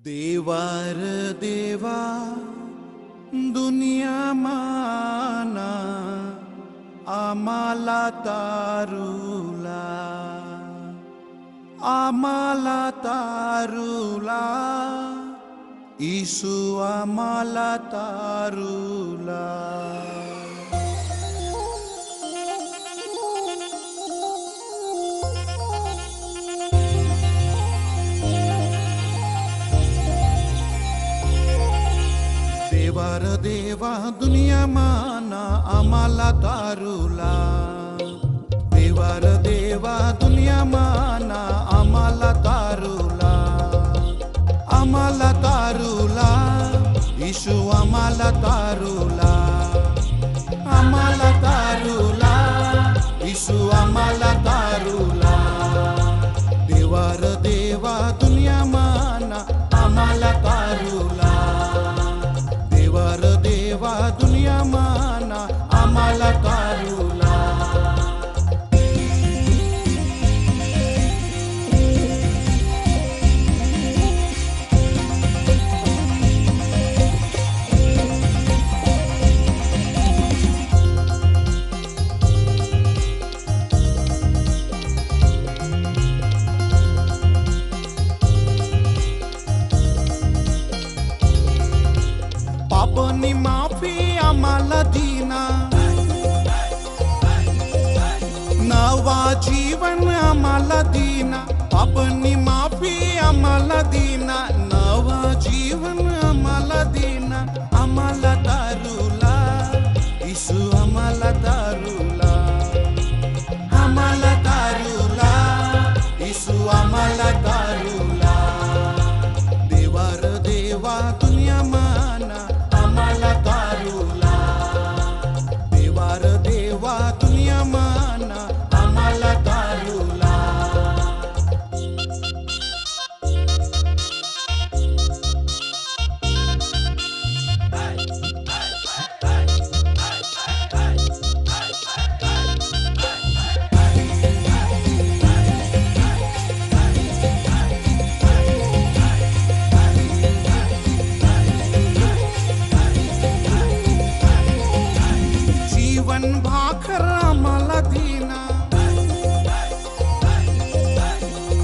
देवार देवा दुनिया माना आम्हाला तारुला ईसु आम्हाला तारुला देवार देवा दुनिया माना आम्हाला तारुला देवार देवा दुनिया माना आम्हाला तारुला ईशु आम्हाला तारुला ईशु आम्हाला तारुला देवार देवा दुनिया माना आम्हाला तारुला देवार देवा दुनिया माना आम्हाला तारुला पापनी माफी आम्हाला दीना नवा जीवन आम्हाला दीना पापनी माफी आम्हाला दीना नवा जीवन आम्हाला दीना आम्हाला तारुला ईसु आम्हाला तारुला ईसु आम्हाला तारुला देवार देवा दुनिया माना आम्हाला तारुला देवार देवा दुनिया माना आम्हाला तारुला जीवन भाकर आम्हाला दीना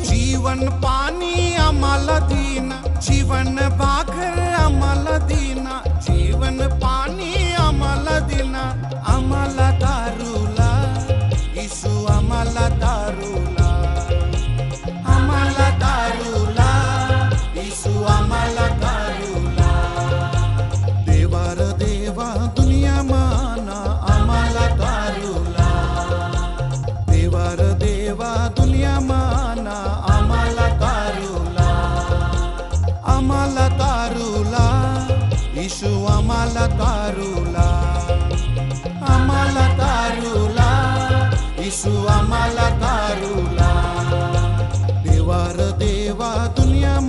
जीवन पाणी आम्हाला दीना जीवन भाकर आम्हाला दीना जीवन पाणी आम्हाला दीना आम्हाला तारुला ईसु आम्हाला तारुला ईसु आम्हाला तारुला देवार देवा दुनिया माना आम्हाला तारुला देवार देवा दुनिया माना आम्हाला तारुला ईशु आम्हाला तारुला ईशु आम्हाला तारुला देवार देवा दुनिया